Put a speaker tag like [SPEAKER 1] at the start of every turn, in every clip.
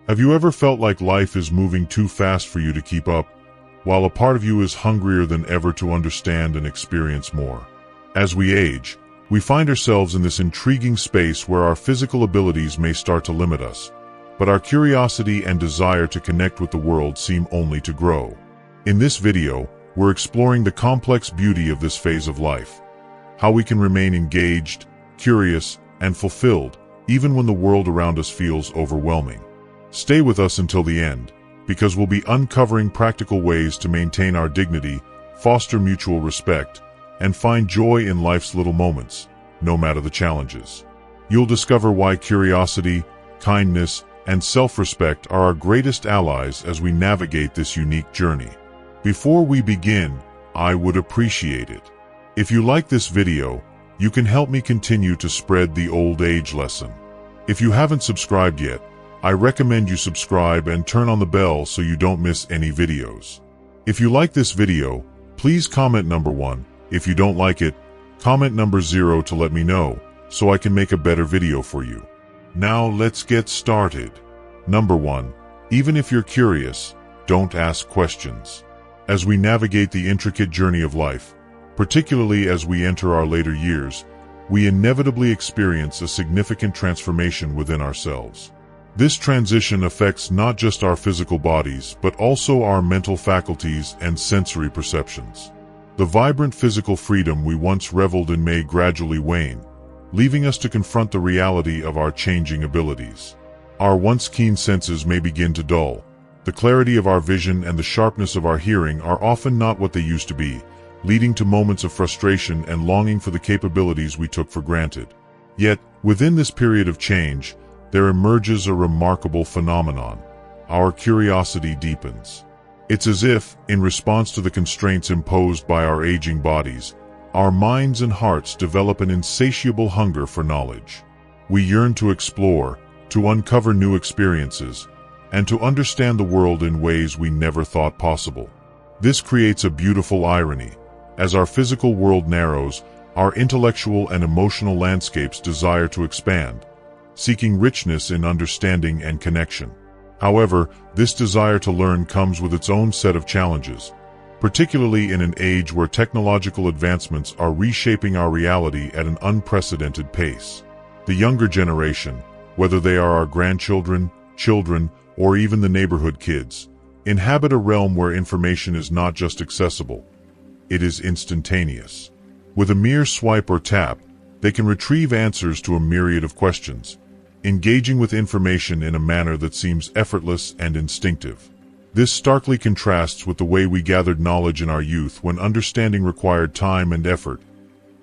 [SPEAKER 1] Have you ever felt like life is moving too fast for you to keep up, while a part of you is hungrier than ever to understand and experience more? As we age, we find ourselves in this intriguing space where our physical abilities may start to limit us, but our curiosity and desire to connect with the world seem only to grow. In this video, we're exploring the complex beauty of this phase of life, how we can remain engaged, curious, and fulfilled, even when the world around us feels overwhelming. Stay with us until the end, because we'll be uncovering practical ways to maintain our dignity, foster mutual respect, and find joy in life's little moments, no matter the challenges. You'll discover why curiosity, kindness, and self-respect are our greatest allies as we navigate this unique journey. Before we begin, I would appreciate it if you like this video. You can help me continue to spread the old age lesson. If you haven't subscribed yet, I recommend you subscribe and turn on the bell so you don't miss any videos. If you like this video, please comment number 1. If you don't like it, comment number 0 to let me know, so I can make a better video for you. Now let's get started. Number 1. Even if you're curious, don't ask questions. As we navigate the intricate journey of life, particularly as we enter our later years, we inevitably experience a significant transformation within ourselves. This transition affects not just our physical bodies, but also our mental faculties and sensory perceptions. The vibrant physical freedom we once reveled in may gradually wane, leaving us to confront the reality of our changing abilities. Our once keen senses may begin to dull. The clarity of our vision and the sharpness of our hearing are often not what they used to be, leading to moments of frustration and longing for the capabilities we took for granted. Yet, within this period of change, there emerges a remarkable phenomenon. Our curiosity deepens. It's as if, in response to the constraints imposed by our aging bodies, our minds and hearts develop an insatiable hunger for knowledge. We yearn to explore, to uncover new experiences, and to understand the world in ways we never thought possible. This creates a beautiful irony. As our physical world narrows, our intellectual and emotional landscapes desire to expand, seeking richness in understanding and connection. However, this desire to learn comes with its own set of challenges, particularly in an age where technological advancements are reshaping our reality at an unprecedented pace. The younger generation, whether they are our grandchildren, children, or even the neighborhood kids, inhabit a realm where information is not just accessible, it is instantaneous. With a mere swipe or tap, they can retrieve answers to a myriad of questions, engaging with information in a manner that seems effortless and instinctive. This starkly contrasts with the way we gathered knowledge in our youth, when understanding required time and effort,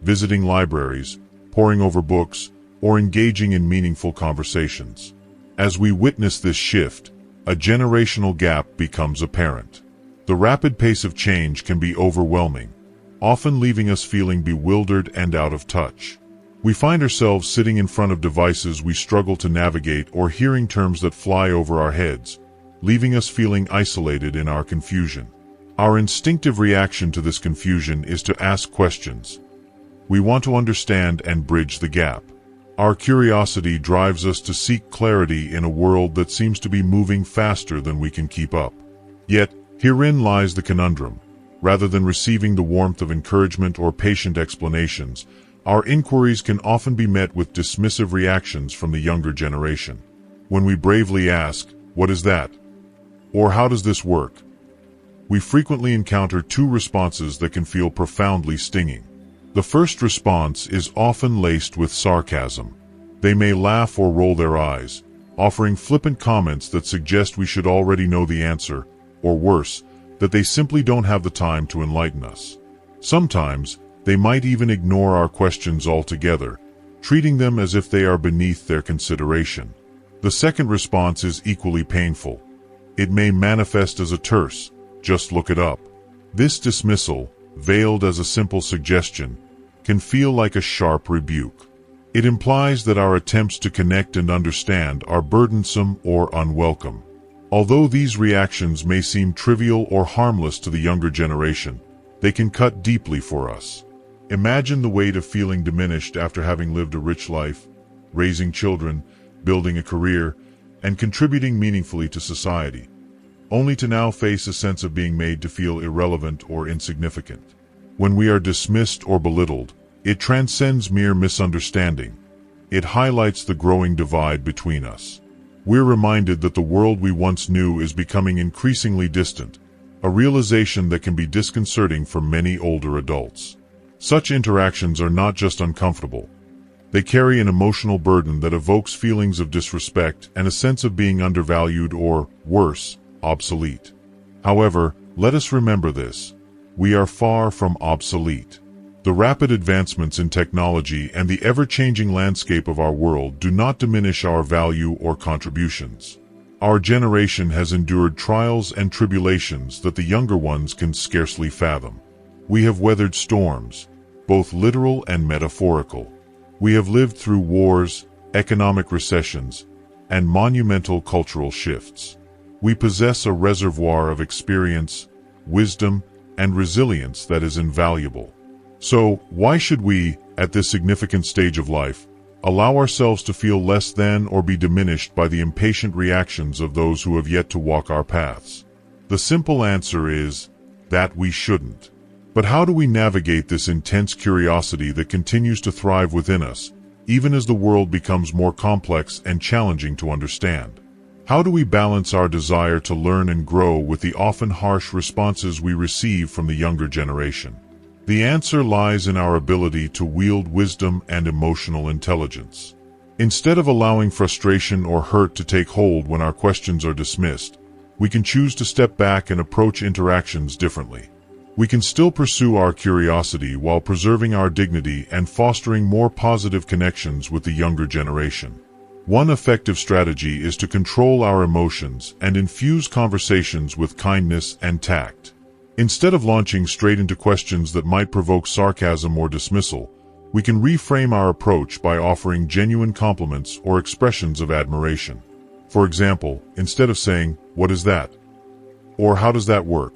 [SPEAKER 1] visiting libraries, poring over books, or engaging in meaningful conversations. As we witness this shift, a generational gap becomes apparent. The rapid pace of change can be overwhelming, often leaving us feeling bewildered and out of touch. We find ourselves sitting in front of devices we struggle to navigate or hearing terms that fly over our heads, leaving us feeling isolated in our confusion. Our instinctive reaction to this confusion is to ask questions. We want to understand and bridge the gap. Our curiosity drives us to seek clarity in a world that seems to be moving faster than we can keep up. Yet, herein lies the conundrum. Rather than receiving the warmth of encouragement or patient explanations, our inquiries can often be met with dismissive reactions from the younger generation. When we bravely ask, "What is that?" or "How does this work?" we frequently encounter two responses that can feel profoundly stinging. The first response is often laced with sarcasm. They may laugh or roll their eyes, offering flippant comments that suggest we should already know the answer, or worse, that they simply don't have the time to enlighten us. Sometimes, they might even ignore our questions altogether, treating them as if they are beneath their consideration. The second response is equally painful. It may manifest as a terse, "Just look it up." This dismissal, veiled as a simple suggestion, can feel like a sharp rebuke. It implies that our attempts to connect and understand are burdensome or unwelcome. Although these reactions may seem trivial or harmless to the younger generation, they can cut deeply for us. Imagine the weight of feeling diminished after having lived a rich life, raising children, building a career, and contributing meaningfully to society, only to now face a sense of being made to feel irrelevant or insignificant. When we are dismissed or belittled, it transcends mere misunderstanding. It highlights the growing divide between us. We're reminded that the world we once knew is becoming increasingly distant, a realization that can be disconcerting for many older adults. Such interactions are not just uncomfortable. They carry an emotional burden that evokes feelings of disrespect and a sense of being undervalued or, worse, obsolete. However, let us remember this: we are far from obsolete. The rapid advancements in technology and the ever-changing landscape of our world do not diminish our value or contributions. Our generation has endured trials and tribulations that the younger ones can scarcely fathom. We have weathered storms, both literal and metaphorical. We have lived through wars, economic recessions, and monumental cultural shifts. We possess a reservoir of experience, wisdom, and resilience that is invaluable. So, why should we, at this significant stage of life, allow ourselves to feel less than or be diminished by the impatient reactions of those who have yet to walk our paths? The simple answer is that we shouldn't. But how do we navigate this intense curiosity that continues to thrive within us, even as the world becomes more complex and challenging to understand? How do we balance our desire to learn and grow with the often harsh responses we receive from the younger generation? The answer lies in our ability to wield wisdom and emotional intelligence. Instead of allowing frustration or hurt to take hold when our questions are dismissed, we can choose to step back and approach interactions differently. We can still pursue our curiosity while preserving our dignity and fostering more positive connections with the younger generation. One effective strategy is to control our emotions and infuse conversations with kindness and tact. Instead of launching straight into questions that might provoke sarcasm or dismissal, we can reframe our approach by offering genuine compliments or expressions of admiration. For example, instead of saying, "What is that?" or "How does that work?"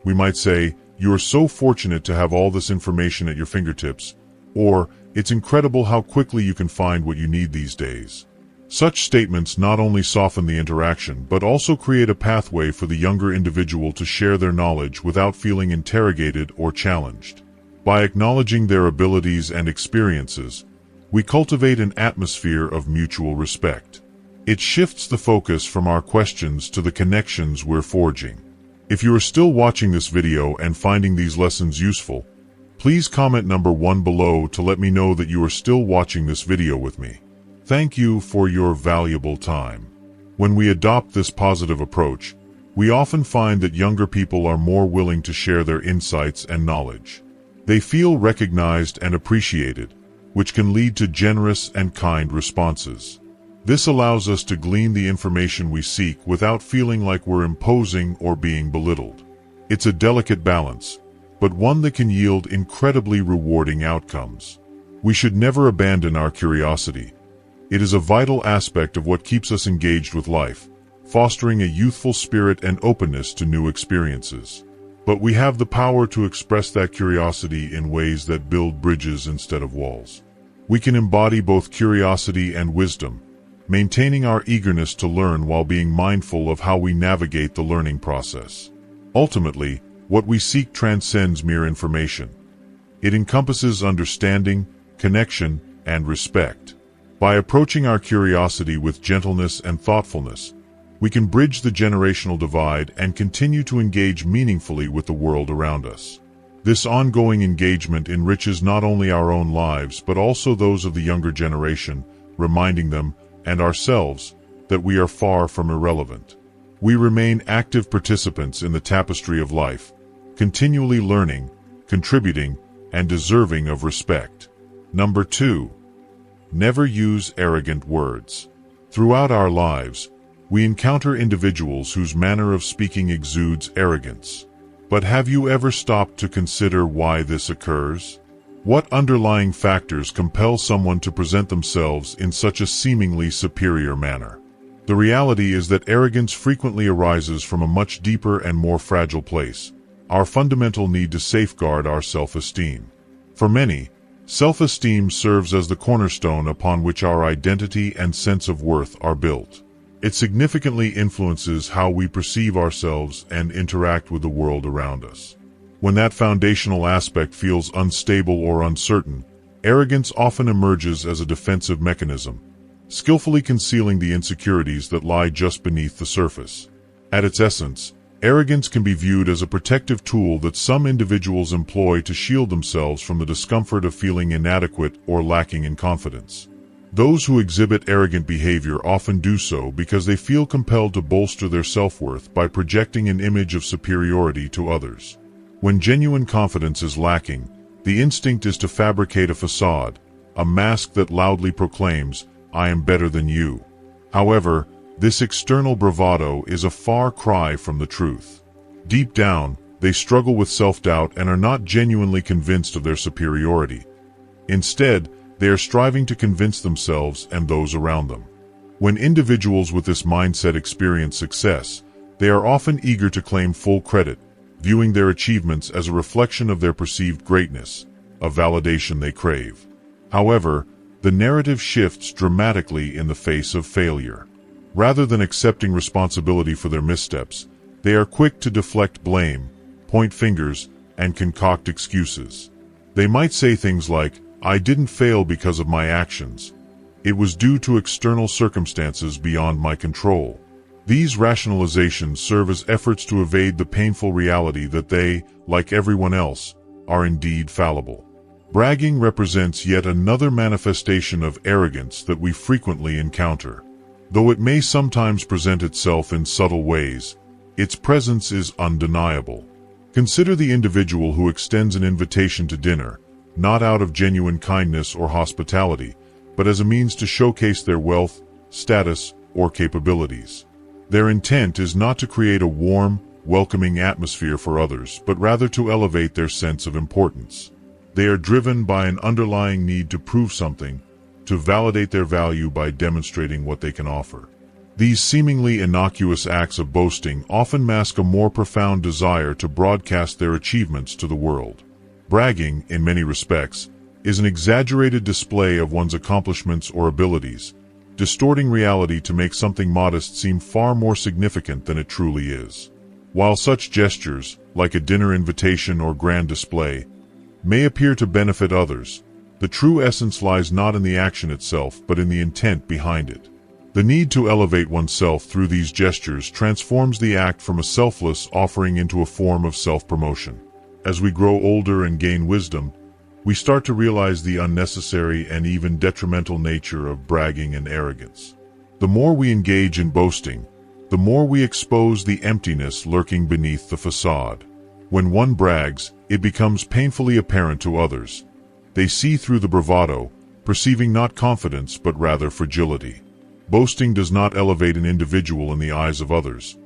[SPEAKER 1] we might say, "You are so fortunate to have all this information at your fingertips," or "It's incredible how quickly you can find what you need these days." Such statements not only soften the interaction but also create a pathway for the younger individual to share their knowledge without feeling interrogated or challenged. By acknowledging their abilities and experiences, we cultivate an atmosphere of mutual respect. It shifts the focus from our questions to the connections we're forging. If you are still watching this video and finding these lessons useful, please comment number 1 below to let me know that you are still watching this video with me. Thank you for your valuable time. When we adopt this positive approach, we often find that younger people are more willing to share their insights and knowledge. They feel recognized and appreciated, which can lead to generous and kind responses. This allows us to glean the information we seek without feeling like we're imposing or being belittled. It's a delicate balance, but one that can yield incredibly rewarding outcomes. We should never abandon our curiosity. It is a vital aspect of what keeps us engaged with life, fostering a youthful spirit and openness to new experiences. But we have the power to express that curiosity in ways that build bridges instead of walls. We can embody both curiosity and wisdom, maintaining our eagerness to learn while being mindful of how we navigate the learning process. Ultimately, what we seek transcends mere information. It encompasses understanding, connection, and respect. By approaching our curiosity with gentleness and thoughtfulness, we can bridge the generational divide and continue to engage meaningfully with the world around us. This ongoing engagement enriches not only our own lives but also those of the younger generation, reminding them, and ourselves, that we are far from irrelevant. We remain active participants in the tapestry of life, continually learning, contributing, and deserving of respect. Number 2. Never use arrogant words. Throughout our lives, we encounter individuals whose manner of speaking exudes arrogance. But have you ever stopped to consider why this occurs? What underlying factors compel someone to present themselves in such a seemingly superior manner? The reality is that arrogance frequently arises from a much deeper and more fragile place: our fundamental need to safeguard our self-esteem. For many, self-esteem serves as the cornerstone upon which our identity and sense of worth are built. It significantly influences how we perceive ourselves and interact with the world around us. When that foundational aspect feels unstable or uncertain, arrogance often emerges as a defensive mechanism, skillfully concealing the insecurities that lie just beneath the surface. At its essence, arrogance can be viewed as a protective tool that some individuals employ to shield themselves from the discomfort of feeling inadequate or lacking in confidence. Those who exhibit arrogant behavior often do so because they feel compelled to bolster their self-worth by projecting an image of superiority to others. When genuine confidence is lacking, the instinct is to fabricate a facade, a mask that loudly proclaims, "I am better than you." However, this external bravado is a far cry from the truth. Deep down, they struggle with self-doubt and are not genuinely convinced of their superiority. Instead, they are striving to convince themselves and those around them. When individuals with this mindset experience success, they are often eager to claim full credit, viewing their achievements as a reflection of their perceived greatness, a validation they crave. However, the narrative shifts dramatically in the face of failure. Rather than accepting responsibility for their missteps, they are quick to deflect blame, point fingers, and concoct excuses. They might say things like, "I didn't fail because of my actions. It was due to external circumstances beyond my control." These rationalizations serve as efforts to evade the painful reality that they, like everyone else, are indeed fallible. Bragging represents yet another manifestation of arrogance that we frequently encounter. Though it may sometimes present itself in subtle ways, its presence is undeniable. Consider the individual who extends an invitation to dinner, not out of genuine kindness or hospitality, but as a means to showcase their wealth, status, or capabilities. Their intent is not to create a warm, welcoming atmosphere for others, but rather to elevate their sense of importance. They are driven by an underlying need to prove something, to validate their value by demonstrating what they can offer. These seemingly innocuous acts of boasting often mask a more profound desire to broadcast their achievements to the world. Bragging, in many respects, is an exaggerated display of one's accomplishments or abilities, distorting reality to make something modest seem far more significant than it truly is. While such gestures, like a dinner invitation or grand display, may appear to benefit others, the true essence lies not in the action itself but in the intent behind it. The need to elevate oneself through these gestures transforms the act from a selfless offering into a form of self-promotion. As we grow older and gain wisdom, we start to realize the unnecessary and even detrimental nature of bragging and arrogance. The more we engage in boasting, the more we expose the emptiness lurking beneath the facade. When one brags, it becomes painfully apparent to others. They see through the bravado, perceiving not confidence but rather fragility. Boasting does not elevate an individual in the eyes of others.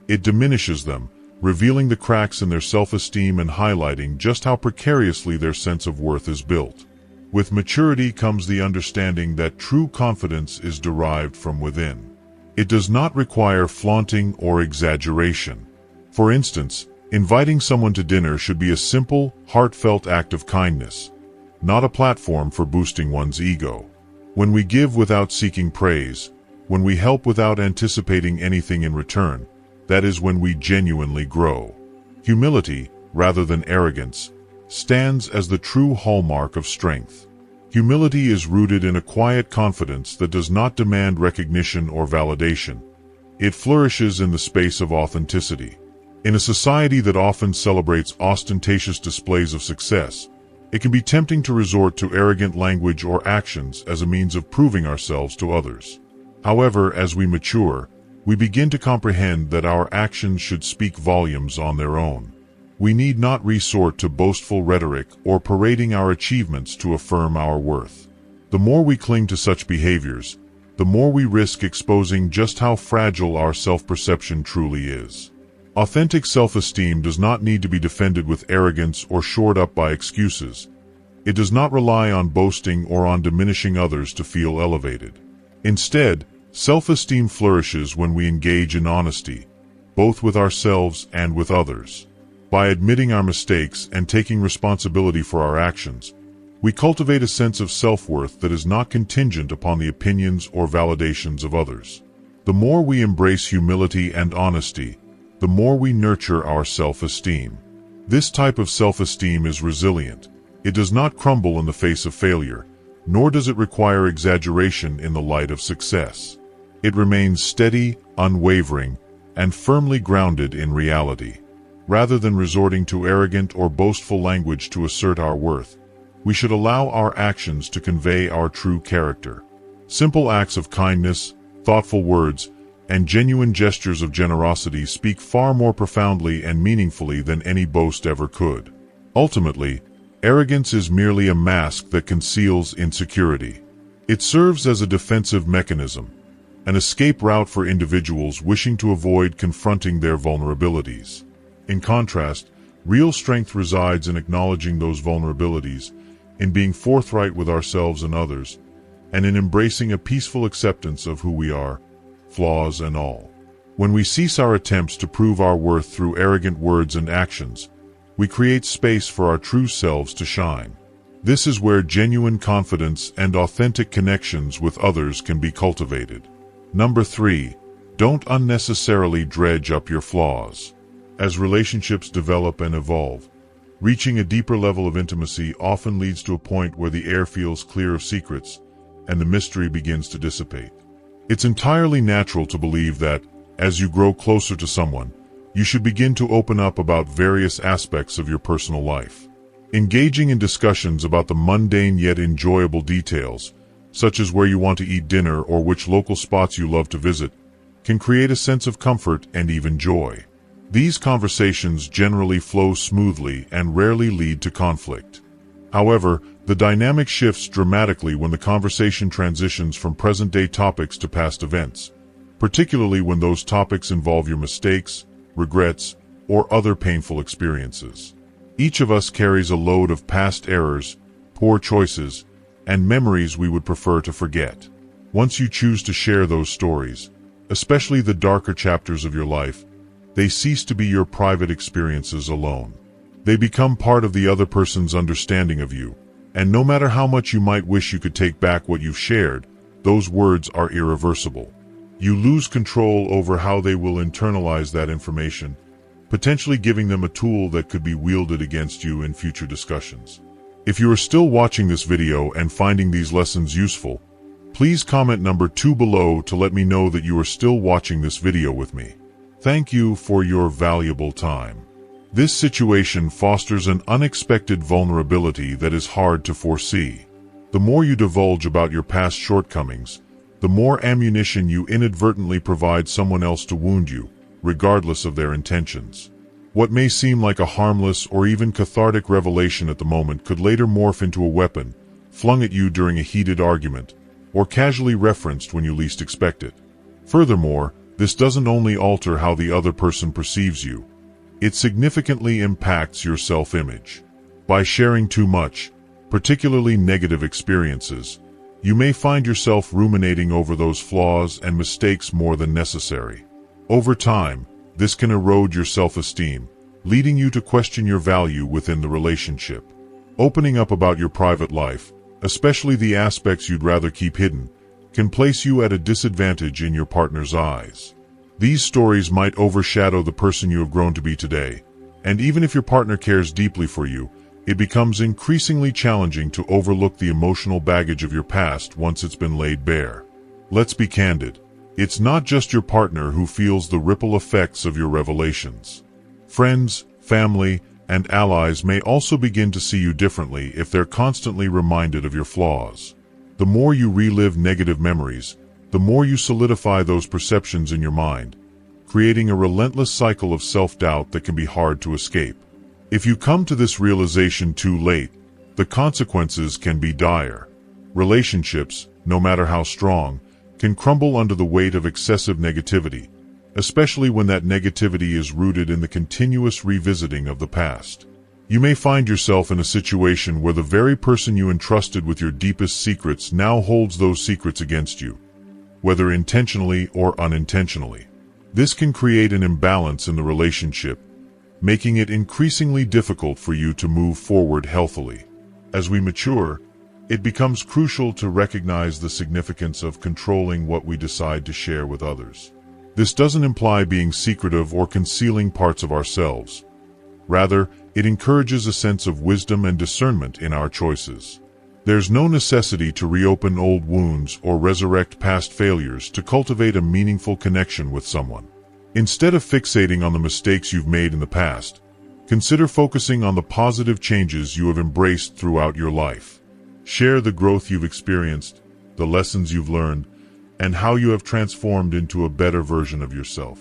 [SPEAKER 1] It diminishes them, revealing the cracks in their self-esteem and highlighting just how precariously their sense of worth is built. With maturity comes the understanding that true confidence is derived from within. It does not require flaunting or exaggeration. For instance, inviting someone to dinner should be a simple, heartfelt act of kindness, not a platform for boosting one's ego. When we give without seeking praise, when we help without anticipating anything in return, that is when we genuinely grow. Humility, rather than arrogance, stands as the true hallmark of strength. Humility is rooted in a quiet confidence that does not demand recognition or validation. It flourishes in the space of authenticity. In a society that often celebrates ostentatious displays of success, it can be tempting to resort to arrogant language or actions as a means of proving ourselves to others. However, as we mature, we begin to comprehend that our actions should speak volumes on their own. We need not resort to boastful rhetoric or parading our achievements to affirm our worth. The more we cling to such behaviors, the more we risk exposing just how fragile our self-perception truly is. Authentic self-esteem does not need to be defended with arrogance or shored up by excuses. It does not rely on boasting or on diminishing others to feel elevated. Instead, self-esteem flourishes when we engage in honesty, both with ourselves and with others. By admitting our mistakes and taking responsibility for our actions, we cultivate a sense of self-worth that is not contingent upon the opinions or validations of others. The more we embrace humility and honesty, the more we nurture our self-esteem. This type of self-esteem is resilient. It does not crumble in the face of failure, nor does it require exaggeration in the light of success. It remains steady, unwavering, and firmly grounded in reality. Rather than resorting to arrogant or boastful language to assert our worth, we should allow our actions to convey our true character. Simple acts of kindness, thoughtful words, and genuine gestures of generosity speak far more profoundly and meaningfully than any boast ever could. Ultimately, arrogance is merely a mask that conceals insecurity. It serves as a defensive mechanism, an escape route for individuals wishing to avoid confronting their vulnerabilities. In contrast, real strength resides in acknowledging those vulnerabilities, in being forthright with ourselves and others, and in embracing a peaceful acceptance of who we are, flaws and all. When we cease our attempts to prove our worth through arrogant words and actions, we create space for our true selves to shine. This is where genuine confidence and authentic connections with others can be cultivated. Number 3, don't unnecessarily dredge up your flaws. As relationships develop and evolve, reaching a deeper level of intimacy often leads to a point where the air feels clear of secrets and the mystery begins to dissipate. It's entirely natural to believe that, as you grow closer to someone, you should begin to open up about various aspects of your personal life. Engaging in discussions about the mundane yet enjoyable details, such as where you want to eat dinner or which local spots you love to visit, can create a sense of comfort and even joy. These conversations generally flow smoothly and rarely lead to conflict. However, the dynamic shifts dramatically when the conversation transitions from present-day topics to past events, particularly when those topics involve your mistakes, regrets, or other painful experiences. Each of us carries a load of past errors, poor choices, and memories we would prefer to forget. Once you choose to share those stories, especially the darker chapters of your life, they cease to be your private experiences alone. They become part of the other person's understanding of you, and no matter how much you might wish you could take back what you've shared, those words are irreversible. You lose control over how they will internalize that information, potentially giving them a tool that could be wielded against you in future discussions. If you are still watching this video and finding these lessons useful, please comment number 2 below to let me know that you are still watching this video with me. Thank you for your valuable time. This situation fosters an unexpected vulnerability that is hard to foresee. The more you divulge about your past shortcomings, the more ammunition you inadvertently provide someone else to wound you, regardless of their intentions. What may seem like a harmless or even cathartic revelation at the moment could later morph into a weapon, flung at you during a heated argument, or casually referenced when you least expect it. Furthermore, this doesn't only alter how the other person perceives you, it significantly impacts your self-image. By sharing too much, particularly negative experiences, you may find yourself ruminating over those flaws and mistakes more than necessary. Over time, this can erode your self-esteem, leading you to question your value within the relationship. Opening up about your private life, especially the aspects you'd rather keep hidden, can place you at a disadvantage in your partner's eyes. These stories might overshadow the person you have grown to be today, and even if your partner cares deeply for you, it becomes increasingly challenging to overlook the emotional baggage of your past once it's been laid bare. Let's be candid. It's not just your partner who feels the ripple effects of your revelations. Friends, family, and allies may also begin to see you differently if they're constantly reminded of your flaws. The more you relive negative memories, the more you solidify those perceptions in your mind, creating a relentless cycle of self-doubt that can be hard to escape. If you come to this realization too late, the consequences can be dire. Relationships, no matter how strong, can crumble under the weight of excessive negativity, especially when that negativity is rooted in the continuous revisiting of the past. You may find yourself in a situation where the very person you entrusted with your deepest secrets now holds those secrets against you, whether intentionally or unintentionally. This can create an imbalance in the relationship, making it increasingly difficult for you to move forward healthily. As we mature, It becomes crucial to recognize the significance of controlling what we decide to share with others. This doesn't imply being secretive or concealing parts of ourselves. Rather, it encourages a sense of wisdom and discernment in our choices. There's no necessity to reopen old wounds or resurrect past failures to cultivate a meaningful connection with someone. Instead of fixating on the mistakes you've made in the past, consider focusing on the positive changes you have embraced throughout your life. Share the growth you've experienced, the lessons you've learned, and how you have transformed into a better version of yourself.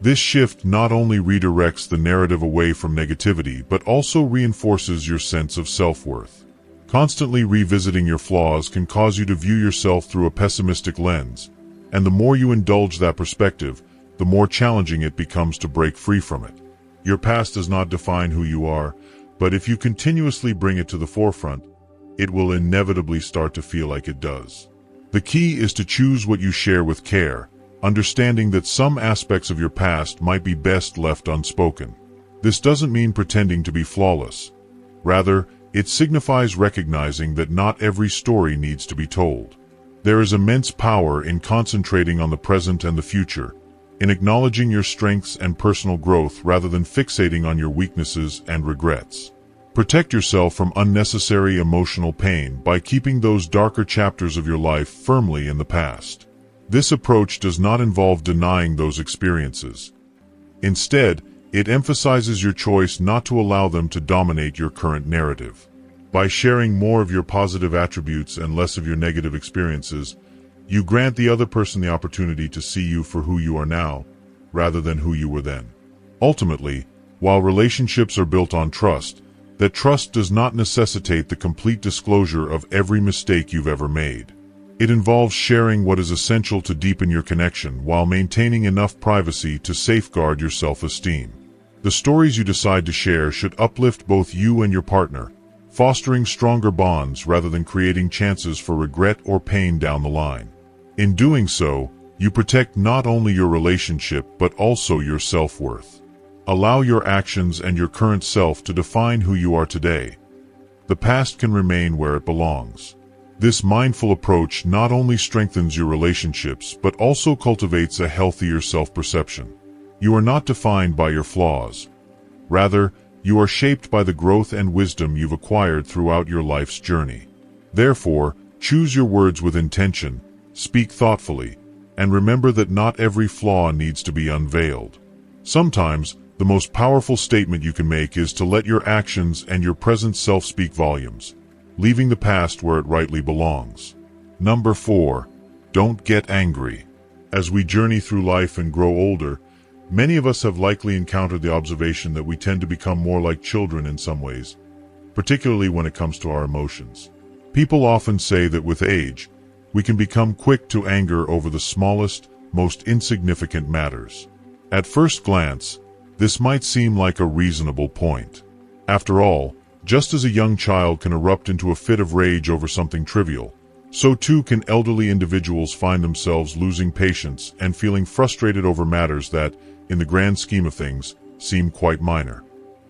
[SPEAKER 1] This shift not only redirects the narrative away from negativity, but also reinforces your sense of self-worth. Constantly revisiting your flaws can cause you to view yourself through a pessimistic lens, and the more you indulge that perspective, the more challenging it becomes to break free from it. Your past does not define who you are, but if you continuously bring it to the forefront, it will inevitably start to feel like it does. The key is to choose what you share with care, understanding that some aspects of your past might be best left unspoken. This doesn't mean pretending to be flawless. Rather, it signifies recognizing that not every story needs to be told. There is immense power in concentrating on the present and the future, in acknowledging your strengths and personal growth rather than fixating on your weaknesses and regrets. Protect yourself from unnecessary emotional pain by keeping those darker chapters of your life firmly in the past. This approach does not involve denying those experiences. Instead, it emphasizes your choice not to allow them to dominate your current narrative. By sharing more of your positive attributes and less of your negative experiences, you grant the other person the opportunity to see you for who you are now, rather than who you were then. Ultimately, while relationships are built on trust, that trust does not necessitate the complete disclosure of every mistake you've ever made. It involves sharing what is essential to deepen your connection while maintaining enough privacy to safeguard your self-esteem. The stories you decide to share should uplift both you and your partner, fostering stronger bonds rather than creating chances for regret or pain down the line. In doing so, you protect not only your relationship but also your self-worth. Allow your actions and your current self to define who you are today. The past can remain where it belongs. This mindful approach not only strengthens your relationships but also cultivates a healthier self-perception. You are not defined by your flaws. Rather, you are shaped by the growth and wisdom you've acquired throughout your life's journey. Therefore, choose your words with intention, speak thoughtfully, and remember that not every flaw needs to be unveiled. Sometimes, the most powerful statement you can make is to let your actions and your present self speak volumes, leaving the past where it rightly belongs. Number 4. Don't get angry. As we journey through life and grow older, many of us have likely encountered the observation that we tend to become more like children in some ways, particularly when it comes to our emotions. People often say that with age, we can become quick to anger over the smallest, most insignificant matters. At first glance, this might seem like a reasonable point. After all, just as a young child can erupt into a fit of rage over something trivial, so too can elderly individuals find themselves losing patience and feeling frustrated over matters that, in the grand scheme of things, seem quite minor.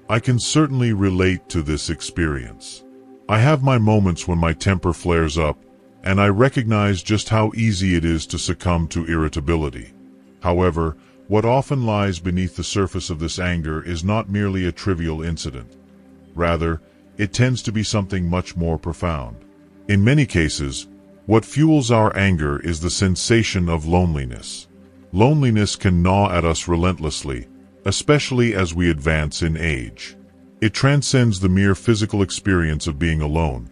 [SPEAKER 1] I can certainly relate to this experience. I have my moments when my temper flares up, and I recognize just how easy it is to succumb to irritability. However, what often lies beneath the surface of this anger is not merely a trivial incident. Rather, it tends to be something much more profound. In many cases, what fuels our anger is the sensation of loneliness. Loneliness can gnaw at us relentlessly, especially as we advance in age. It transcends the mere physical experience of being alone.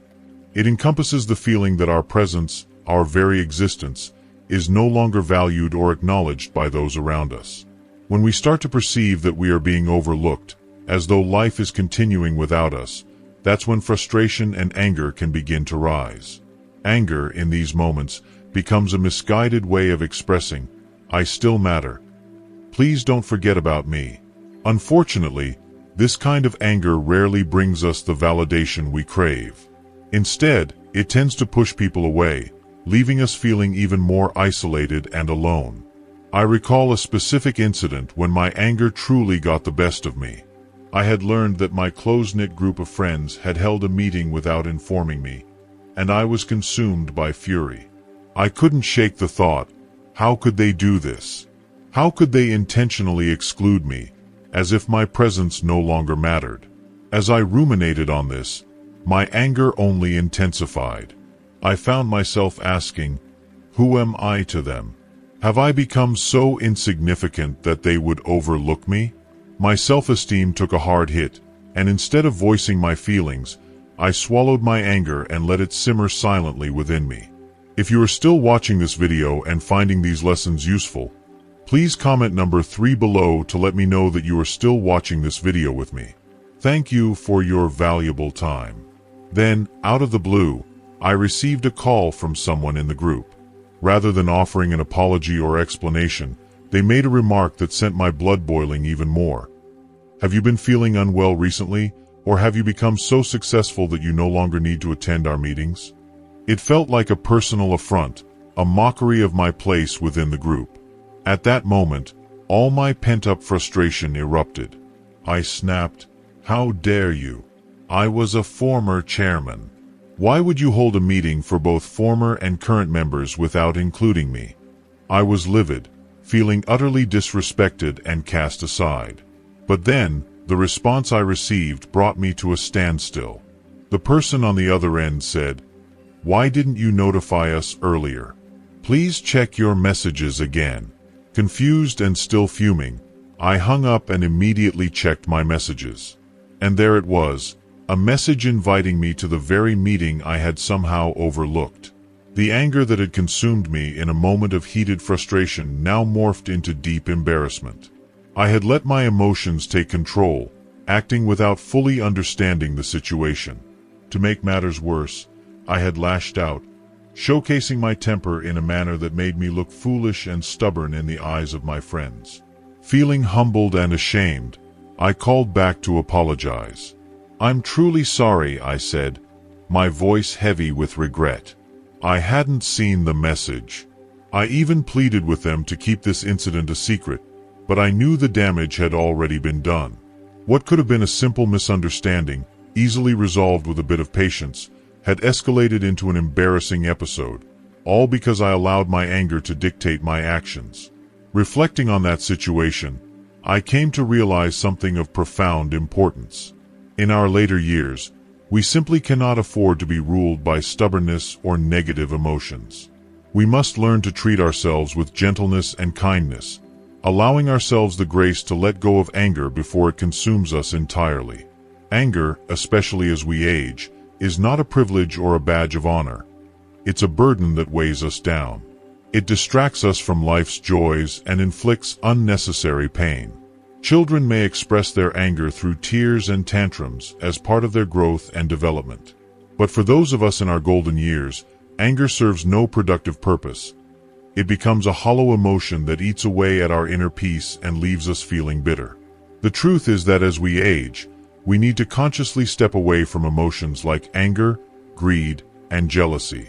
[SPEAKER 1] It encompasses the feeling that our presence, our very existence, is no longer valued or acknowledged by those around us. When we start to perceive that we are being overlooked, as though life is continuing without us, that's when frustration and anger can begin to rise. Anger, in these moments, becomes a misguided way of expressing, "I still matter. Please don't forget about me." Unfortunately, this kind of anger rarely brings us the validation we crave. Instead, it tends to push people away, leaving us feeling even more isolated and alone. I recall a specific incident when my anger truly got the best of me. I had learned that my close-knit group of friends had held a meeting without informing me, and I was consumed by fury. I couldn't shake the thought, how could they do this? How could they intentionally exclude me, as if my presence no longer mattered? As I ruminated on this, my anger only intensified. I found myself asking, who am I to them? Have I become so insignificant that they would overlook me? My self-esteem took a hard hit, and instead of voicing my feelings, I swallowed my anger and let it simmer silently within me. If you are still watching this video and finding these lessons useful, please comment number 3 below to let me know that you are still watching this video with me. Thank you for your valuable time. Then, out of the blue, I received a call from someone in the group. Rather than offering an apology or explanation, they made a remark that sent my blood boiling even more. Have you been feeling unwell recently, or have you become so successful that you no longer need to attend our meetings? It felt like a personal affront, a mockery of my place within the group. At that moment, all my pent-up frustration erupted. I snapped, "How dare you? I was a former chairman. Why would you hold a meeting for both former and current members without including me?" I was livid, feeling utterly disrespected and cast aside. But then, the response I received brought me to a standstill. The person on the other end said, "Why didn't you notify us earlier? Please check your messages again." Confused and still fuming, I hung up and immediately checked my messages. And there it was, a message inviting me to the very meeting I had somehow overlooked. The anger that had consumed me in a moment of heated frustration now morphed into deep embarrassment. I had let my emotions take control, acting without fully understanding the situation. To make matters worse, I had lashed out, showcasing my temper in a manner that made me look foolish and stubborn in the eyes of my friends. Feeling humbled and ashamed, I called back to apologize. "I'm truly sorry," I said, my voice heavy with regret. I hadn't seen the message. I even pleaded with them to keep this incident a secret, but I knew the damage had already been done. What could have been a simple misunderstanding, easily resolved with a bit of patience, had escalated into an embarrassing episode, all because I allowed my anger to dictate my actions. Reflecting on that situation, I came to realize something of profound importance. In our later years, we simply cannot afford to be ruled by stubbornness or negative emotions. We must learn to treat ourselves with gentleness and kindness, allowing ourselves the grace to let go of anger before it consumes us entirely. Anger, especially as we age, is not a privilege or a badge of honor. It's a burden that weighs us down. It distracts us from life's joys and inflicts unnecessary pain. Children may express their anger through tears and tantrums as part of their growth and development. But for those of us in our golden years, anger serves no productive purpose. It becomes a hollow emotion that eats away at our inner peace and leaves us feeling bitter. The truth is that as we age, we need to consciously step away from emotions like anger, greed, and jealousy.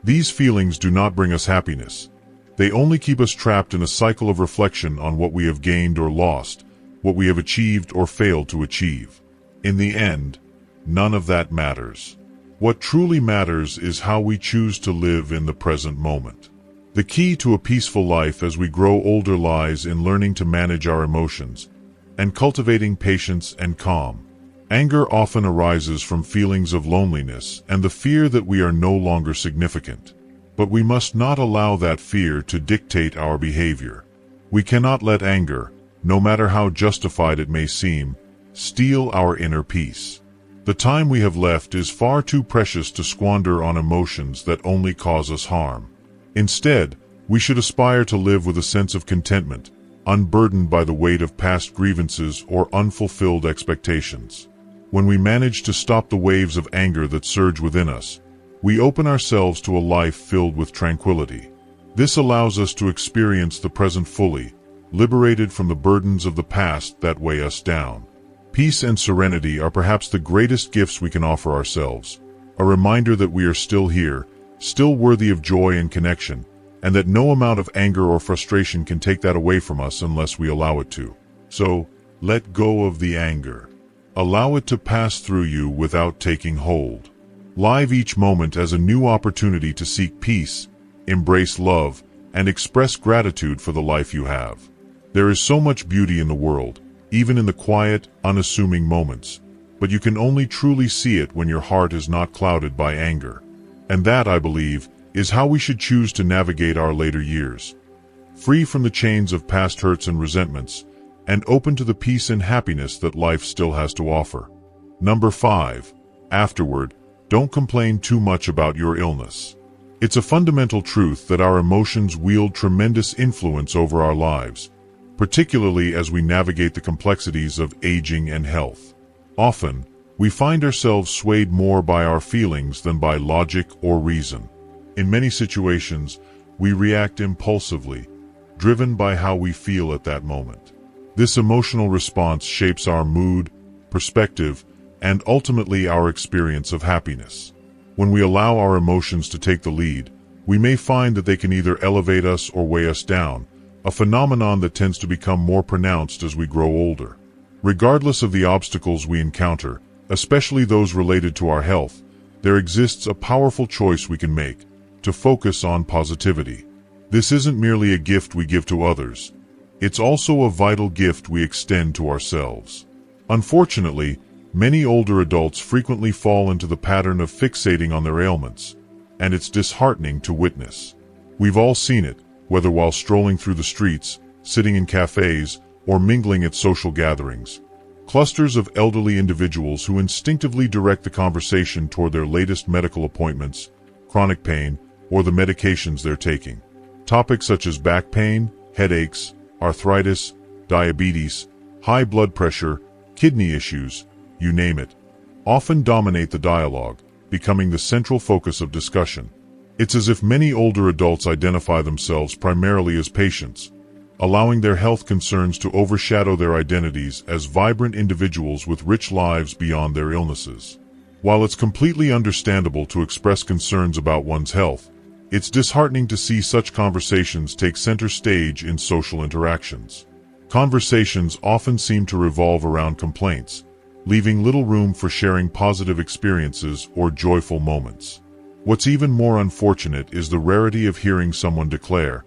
[SPEAKER 1] These feelings do not bring us happiness. They only keep us trapped in a cycle of reflection on what we have gained or lost, what we have achieved or failed to achieve. In the end, none of that matters. What truly matters is how we choose to live in the present moment. The key to a peaceful life as we grow older lies in learning to manage our emotions and cultivating patience and calm. Anger often arises from feelings of loneliness and the fear that we are no longer significant. But we must not allow that fear to dictate our behavior. We cannot let anger, no matter how justified it may seem, steal our inner peace. The time we have left is far too precious to squander on emotions that only cause us harm. Instead, we should aspire to live with a sense of contentment, unburdened by the weight of past grievances or unfulfilled expectations. When we manage to stop the waves of anger that surge within us, we open ourselves to a life filled with tranquility. This allows us to experience the present fully, liberated from the burdens of the past that weigh us down. Peace and serenity are perhaps the greatest gifts we can offer ourselves, a reminder that we are still here, still worthy of joy and connection, and that no amount of anger or frustration can take that away from us unless we allow it to. So, let go of the anger. Allow it to pass through you without taking hold. Live each moment as a new opportunity to seek peace, embrace love, and express gratitude for the life you have. There is so much beauty in the world, even in the quiet, unassuming moments, but you can only truly see it when your heart is not clouded by anger. And that, I believe, is how we should choose to navigate our later years. Free from the chains of past hurts and resentments, and open to the peace and happiness that life still has to offer. Number 5. Afterward, don't complain too much about your illness. It's a fundamental truth that our emotions wield tremendous influence over our lives, particularly as we navigate the complexities of aging and health. Often, we find ourselves swayed more by our feelings than by logic or reason. In many situations, we react impulsively, driven by how we feel at that moment. This emotional response shapes our mood, perspective, and ultimately our experience of happiness. When we allow our emotions to take the lead, we may find that they can either elevate us or weigh us down, a phenomenon that tends to become more pronounced as we grow older. Regardless of the obstacles we encounter, especially those related to our health, there exists a powerful choice we can make: to focus on positivity. This isn't merely a gift we give to others. It's also a vital gift we extend to ourselves. Unfortunately, many older adults frequently fall into the pattern of fixating on their ailments, and it's disheartening to witness. We've all seen it, whether while strolling through the streets, sitting in cafes, or mingling at social gatherings. Clusters of elderly individuals who instinctively direct the conversation toward their latest medical appointments, chronic pain, or the medications they're taking. Topics such as back pain, headaches, arthritis, diabetes, high blood pressure, kidney issues, you name it, often dominate the dialogue, becoming the central focus of discussion. It's as if many older adults identify themselves primarily as patients, allowing their health concerns to overshadow their identities as vibrant individuals with rich lives beyond their illnesses. While it's completely understandable to express concerns about one's health, it's disheartening to see such conversations take center stage in social interactions. Conversations often seem to revolve around complaints, leaving little room for sharing positive experiences or joyful moments. What's even more unfortunate is the rarity of hearing someone declare,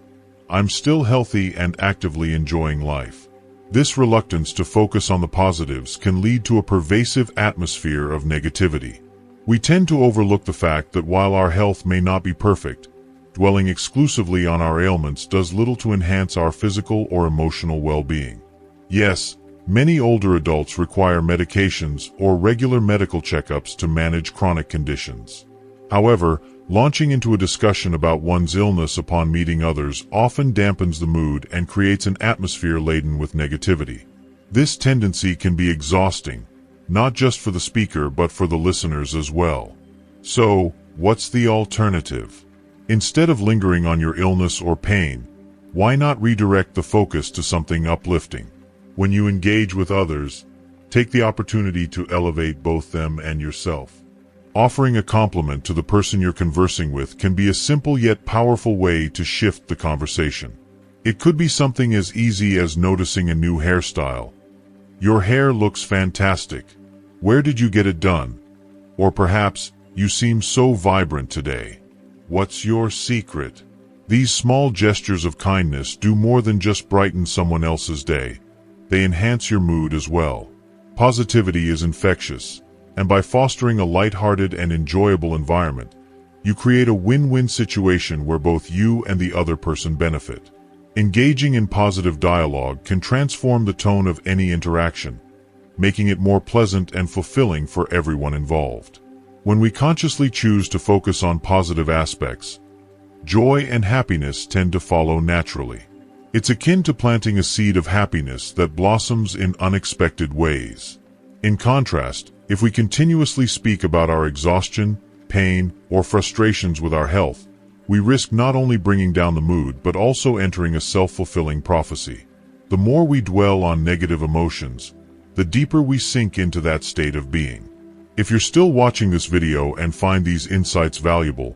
[SPEAKER 1] "I'm still healthy and actively enjoying life." This reluctance to focus on the positives can lead to a pervasive atmosphere of negativity. We tend to overlook the fact that while our health may not be perfect, dwelling exclusively on our ailments does little to enhance our physical or emotional well-being. Yes, many older adults require medications or regular medical checkups to manage chronic conditions. However, launching into a discussion about one's illness upon meeting others often dampens the mood and creates an atmosphere laden with negativity. This tendency can be exhausting, not just for the speaker but for the listeners as well. So, what's the alternative? Instead of lingering on your illness or pain, why not redirect the focus to something uplifting? When you engage with others, take the opportunity to elevate both them and yourself. Offering a compliment to the person you're conversing with can be a simple yet powerful way to shift the conversation. It could be something as easy as noticing a new hairstyle. "Your hair looks fantastic. Where did you get it done?" Or perhaps, "You seem so vibrant today. What's your secret?" These small gestures of kindness do more than just brighten someone else's day. They enhance your mood as well. Positivity is infectious, and by fostering a light-hearted and enjoyable environment, you create a win-win situation where both you and the other person benefit. Engaging in positive dialogue can transform the tone of any interaction, making it more pleasant and fulfilling for everyone involved. When we consciously choose to focus on positive aspects, joy and happiness tend to follow naturally. It's akin to planting a seed of happiness that blossoms in unexpected ways. In contrast, if we continuously speak about our exhaustion, pain, or frustrations with our health, we risk not only bringing down the mood but also entering a self-fulfilling prophecy. The more we dwell on negative emotions, the deeper we sink into that state of being. If you're still watching this video and find these insights valuable,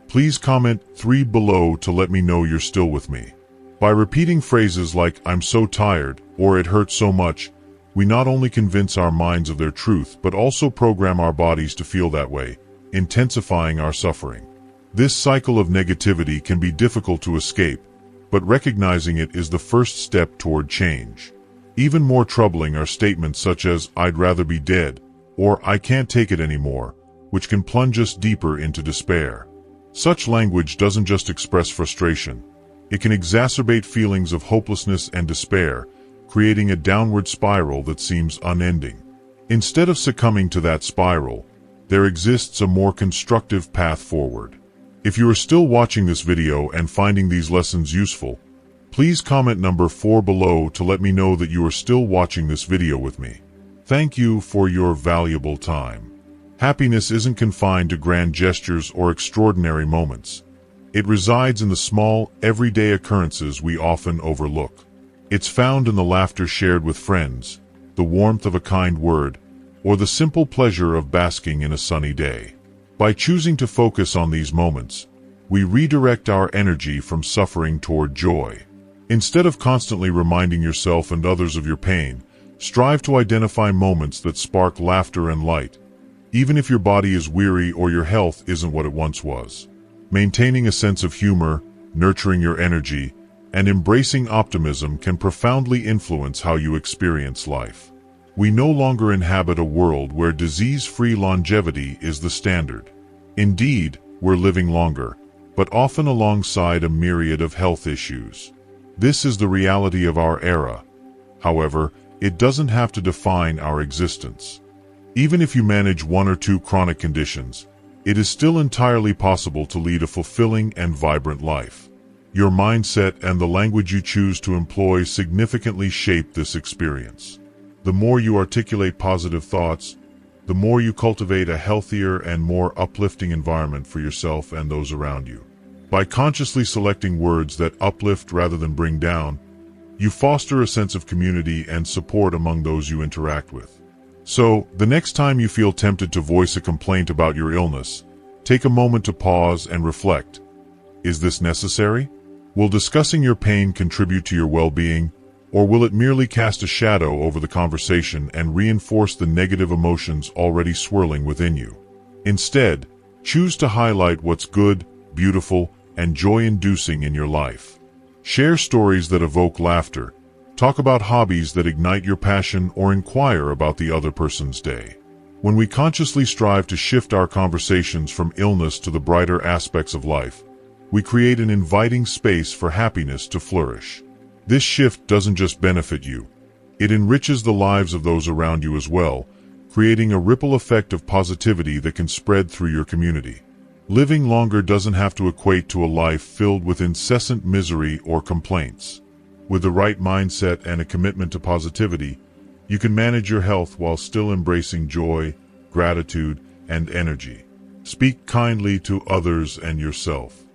[SPEAKER 1] please comment 3 below to let me know you're still with me. By repeating phrases like "I'm so tired" or "it hurts so much," we not only convince our minds of their truth but also program our bodies to feel that way, intensifying our suffering. This cycle of negativity can be difficult to escape, but recognizing it is the first step toward change. Even more troubling are statements such as, "I'd rather be dead," or "I can't take it anymore," which can plunge us deeper into despair. Such language doesn't just express frustration. It can exacerbate feelings of hopelessness and despair, creating a downward spiral that seems unending. Instead of succumbing to that spiral, there exists a more constructive path forward. If you are still watching this video and finding these lessons useful, please comment number 4 below to let me know that you are still watching this video with me. Thank you for your valuable time. Happiness isn't confined to grand gestures or extraordinary moments. It resides in the small, everyday occurrences we often overlook. It's found in the laughter shared with friends, the warmth of a kind word, or the simple pleasure of basking in a sunny day. By choosing to focus on these moments, we redirect our energy from suffering toward joy. Instead of constantly reminding yourself and others of your pain, strive to identify moments that spark laughter and light, even if your body is weary or your health isn't what it once was. Maintaining a sense of humor, nurturing your energy, and embracing optimism can profoundly influence how you experience life. We no longer inhabit a world where disease-free longevity is the standard. Indeed, we're living longer, but often alongside a myriad of health issues. This is the reality of our era. However, it doesn't have to define our existence. Even if you manage 1 or 2 chronic conditions, it is still entirely possible to lead a fulfilling and vibrant life. Your mindset and the language you choose to employ significantly shape this experience. The more you articulate positive thoughts, the more you cultivate a healthier and more uplifting environment for yourself and those around you. By consciously selecting words that uplift rather than bring down, you foster a sense of community and support among those you interact with. So, the next time you feel tempted to voice a complaint about your illness, take a moment to pause and reflect. Is this necessary? Will discussing your pain contribute to your well-being, or will it merely cast a shadow over the conversation and reinforce the negative emotions already swirling within you? Instead, choose to highlight what's good, beautiful, and joy-inducing in your life. Share stories that evoke laughter, talk about hobbies that ignite your passion, or inquire about the other person's day. When we consciously strive to shift our conversations from illness to the brighter aspects of life, we create an inviting space for happiness to flourish. This shift doesn't just benefit you, it enriches the lives of those around you as well, creating a ripple effect of positivity that can spread through your community. Living longer doesn't have to equate to a life filled with incessant misery or complaints. With the right mindset and a commitment to positivity, you can manage your health while still embracing joy, gratitude, and energy. Speak kindly to others and yourself.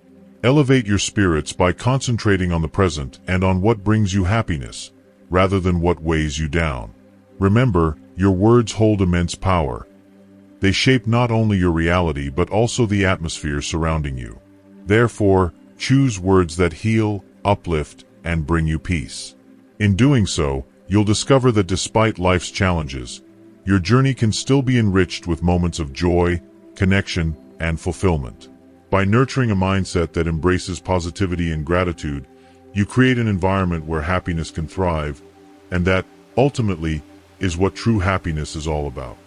[SPEAKER 1] Elevate your spirits by concentrating on the present and on what brings you happiness, rather than what weighs you down. Remember, your words hold immense power. They shape not only your reality but also the atmosphere surrounding you. Therefore, choose words that heal, uplift, and bring you peace. In doing so, you'll discover that despite life's challenges, your journey can still be enriched with moments of joy, connection, and fulfillment. By nurturing a mindset that embraces positivity and gratitude, you create an environment where happiness can thrive, and that, ultimately, is what true happiness is all about.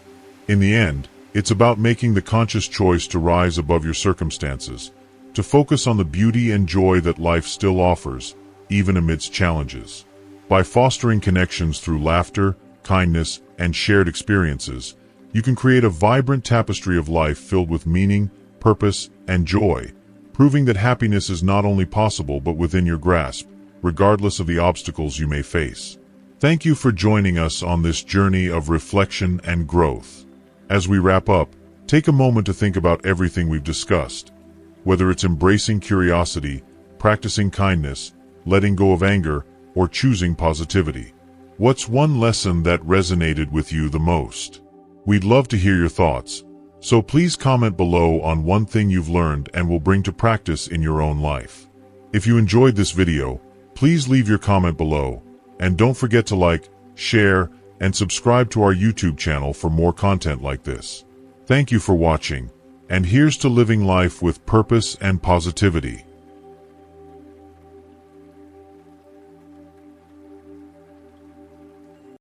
[SPEAKER 1] In the end, it's about making the conscious choice to rise above your circumstances, to focus on the beauty and joy that life still offers, even amidst challenges. By fostering connections through laughter, kindness, and shared experiences, you can create a vibrant tapestry of life filled with meaning, purpose, and joy, proving that happiness is not only possible but within your grasp, regardless of the obstacles you may face. Thank you for joining us on this journey of reflection and growth. As we wrap up, take a moment to think about everything we've discussed. Whether it's embracing curiosity, practicing kindness, letting go of anger, or choosing positivity. What's one lesson that resonated with you the most? We'd love to hear your thoughts, so please comment below on one thing you've learned and will bring to practice in your own life. If you enjoyed this video, please leave your comment below, and don't forget to like, share, and subscribe to our YouTube channel for more content like this. Thank you for watching, And here's to living life with purpose and positivity.